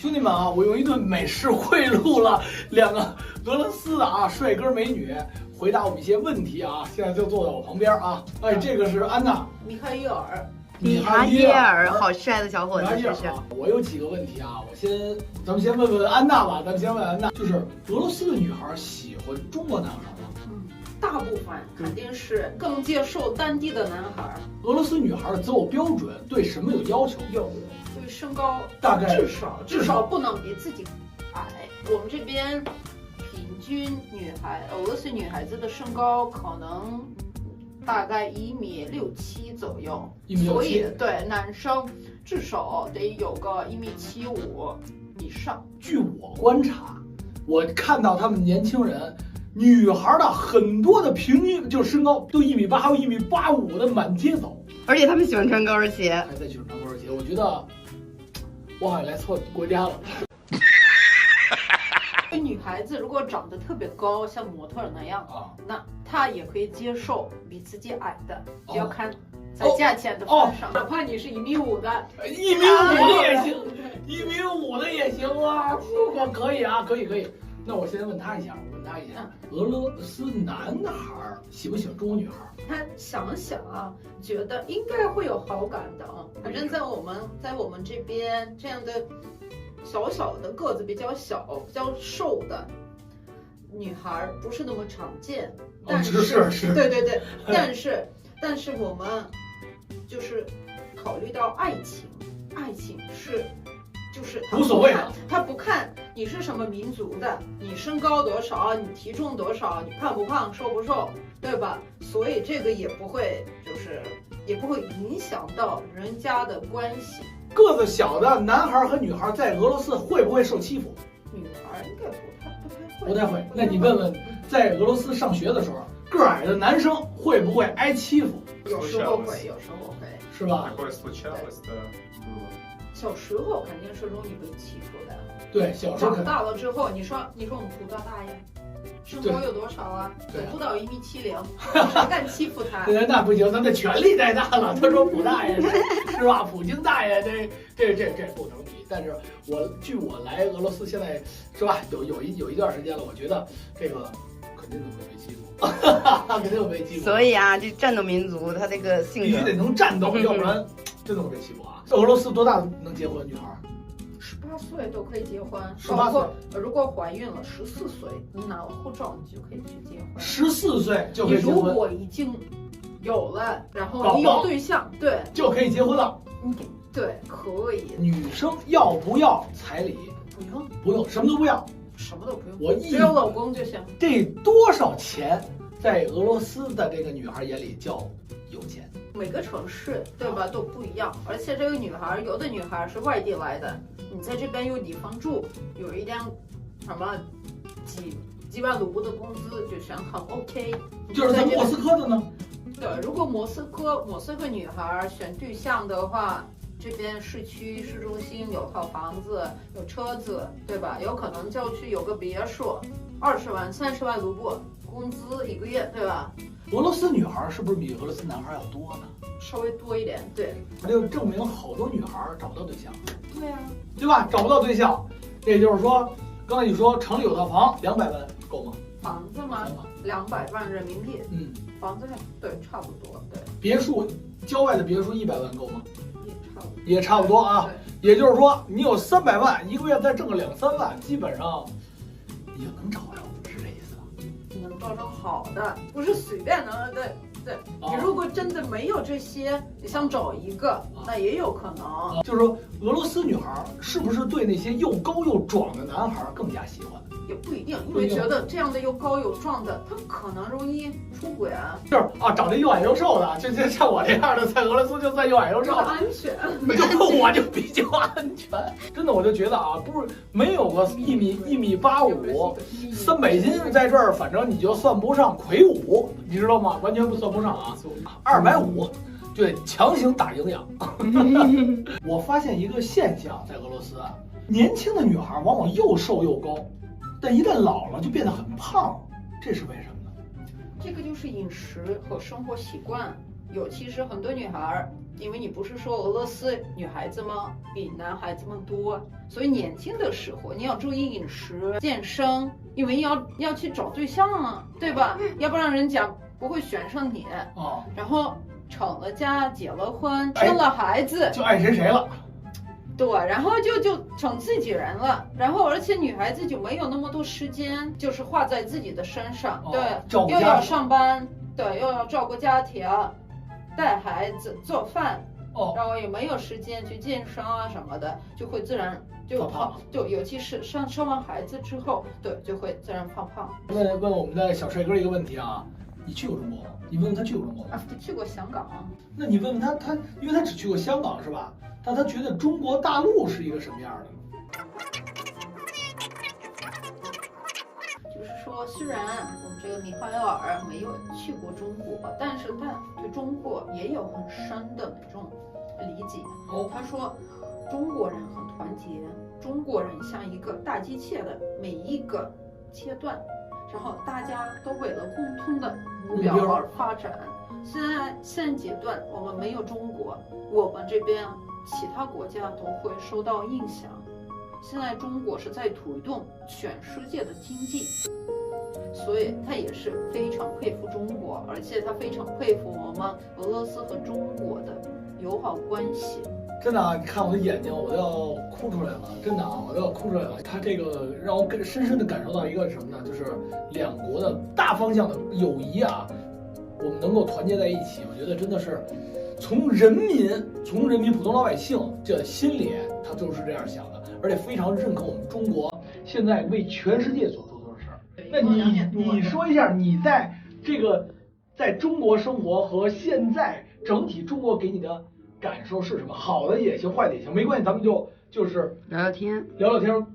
兄弟们啊，我用一顿美食贿赂了2个俄罗斯的帅哥美女，回答我们一些问题啊。现在就坐在我旁边啊，哎，这个是安娜，米哈伊尔。米哈耶尔，好帅的小伙子，这是。我有几个问题啊，咱们先问问安娜吧，咱们先问安娜，就是俄罗斯的女孩喜欢中国男孩吗？大部分肯定是更接受当地的男孩。俄罗斯女孩的择偶标准对什么有要求？对身高大概至少不能比自己矮。我们这边平均俄罗斯女孩子的身高可能大概1.67米左右，1.67米，所以对男生至少得有个1.75米以上。据我观察，我看到他们年轻人，女孩的很多的平均就是身高都1.8米，还有1.85米的满街走，而且他们喜欢穿高跟鞋，还在喜欢穿高跟鞋。我觉得我好像来错国家了。女孩子如果长得特别高，像模特那样那她也可以接受比自己矮的，只要看在价钱的份上，哪怕你是1.5米的，1.5米的也行，1.5米的也行啊，我可以啊，可以。那我先问他一下，俄罗斯男孩喜不喜欢中国女孩？他想想啊，觉得应该会有好感的。反正在我们这边这样的小的个子比较小、比较瘦的女孩不是那么常见。但是对，但是我们就是考虑到爱情是。就是无所谓的，他不看你是什么民族的，你身高多少，你体重多少，你胖不胖，瘦不瘦，对吧？所以这个也不会影响到人家的关系。个子小的男孩和女孩在俄罗斯会不会受欺负？女孩应该不太会。那你问问，在俄罗斯上学的时候，个矮的男生会不会挨欺负？有时候会，是吧？小时候肯定是容易被欺负的。对，小时候长大了之后，你说我们普多大呀？身高有多少啊？不到1.70米，谁敢欺负他？那不行，咱这权力太大了。他说普大爷是吧？普京大爷，这不能比。但是据我来俄罗斯现在是吧，有一段时间了，我觉得这个肯定会被欺负，肯定会被欺负。所以啊，这战斗民族他这个性格必须得能战斗，要不然真的会被欺负啊。俄罗斯多大能结婚？女孩18岁都可以结婚，18岁如果怀孕了14岁，你拿了护照你就可以去结婚。14岁就可以结婚。你如果已经有了，然后你有对象，对，就可以结婚了。对，可以。女生要不要彩礼？不用，什么都不要，什么都不用，只有老公就行。这多少钱在俄罗斯的这个女孩眼里叫有钱？每个城市对吧都不一样，而且这个女孩，有的女孩是外地来的，你在这边有地方住，有一辆什么几万卢布的工资就想很 OK。就是在莫斯科的呢？对，如果莫斯科女孩选对象的话，这边市中心有套房子，有车子，对吧？有可能郊区有个别墅，20万、30万卢布工资一个月，对吧？俄罗斯女孩是不是比俄罗斯男孩要多呢？稍微多一点，对。这就证明好多女孩找不到对象。对呀，对吧？找不到对象，也就是说，刚才你说城里有套房200万够吗？房子吗？200万人民币。房子对，差不多。对。别墅，郊外的别墅100万够吗？也差不多啊。也就是说，你有300万，一个月再挣个2-3万，基本上你就能找着，是这意思吧？能找着好的，不是随便能对。你如果真的没有这些，你想找一个，那也有可能。就是说，俄罗斯女孩是不是对那些又高又壮的男孩更加喜欢？也不一定，因为觉得这样的又高又壮的，他可能容易出轨啊。就是啊，找那又矮又瘦的，就像我这样的，在俄罗斯就算又矮又瘦，安全。我就比较安全。真的，我就觉得啊，不是没有个1.85米，300斤在这儿，反正你就算不上魁梧，你知道吗？完全算不上啊，250。对，强行打营养。我发现一个现象，在俄罗斯，年轻的女孩往往又瘦又高，但一旦老了就变得很胖，这是为什么呢？这个就是饮食和生活习惯，尤其是很多女孩因为你不是说俄罗斯女孩子们比男孩子们多，所以年轻的时候你要注意饮食、健身，因为要去找对象啊，对吧？要不然人家不会选上你。哦，然后成了家、结了婚、生了孩子，就爱谁了。对，然后就成自己人了，然后而且女孩子就没有那么多时间，就是花在自己的身上，对，又要上班，对，又要照顾家庭，带孩子、做饭，然后也没有时间去健身啊什么的，就会自然就胖，就尤其是生完孩子之后，对，就会自然胖。问我们的小帅哥一个问题啊，你去过中国吗？你问问他去过中国吗？啊，去过香港。那你问问他，因为他只去过香港是吧？但他觉得中国大陆是一个什么样的呢？就是说，虽然我们这个米哈尔没有去过中国，但是他对中国也有很深的那种理解。他说，中国人很团结，中国人像一个大机械的每一个阶段，然后大家都为了共同的目标而发展。现阶段我们没有中国，我们这边其他国家都会受到影响。现在中国是在推动全世界的经济，所以他也是非常佩服中国，而且他非常佩服我们俄罗斯和中国的友好关系。真的啊，你看我的眼睛，我都要哭出来了。真的啊，我都要哭出来了。他这个让我深深的感受到一个什么呢？就是两国的大方向的友谊啊，我们能够团结在一起，我觉得真的是从人民普通老百姓这心里，他就是这样想的，而且非常认可我们中国现在为全世界所做的事儿。那你说一下，你在这个在中国生活和现在整体中国给你的感受是什么？好的也行，坏的也行，没关系，咱们就是聊聊天，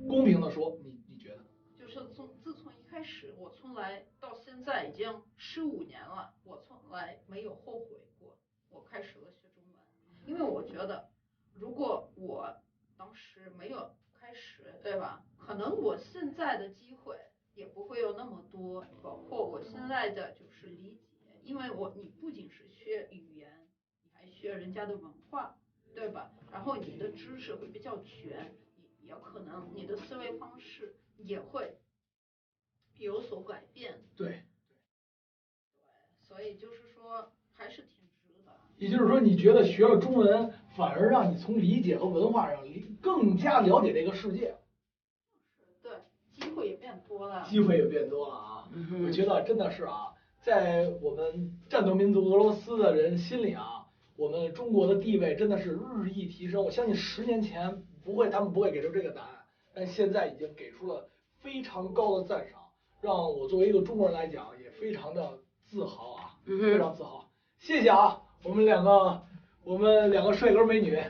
公平的说，你觉得？就是自从一开始，我从来到现在已经15年了，我从来没有后悔过我开始了学中文，因为我觉得如果我当时没有开始，对吧？可能我现在的机会也不会有那么多，包括我现在的就是理解，因为你不仅是学语言，你还学人家的文化，对吧？然后你的知识会比较全，也可能你的思维方式也会有所改变。对，所以就是说还是挺值的。也就是说，你觉得学了中文，反而让你从理解和文化上更加了解这个世界。对，机会也变多了。啊！我觉得真的是啊，在我们战斗民族俄罗斯的人心里啊，我们中国的地位真的是日益提升。我相信10年前他们不会给出这个答案，但现在已经给出了非常高的赞赏，让我作为一个中国人来讲也非常的自豪啊，非常自豪。谢谢啊，我们两个帅哥美女。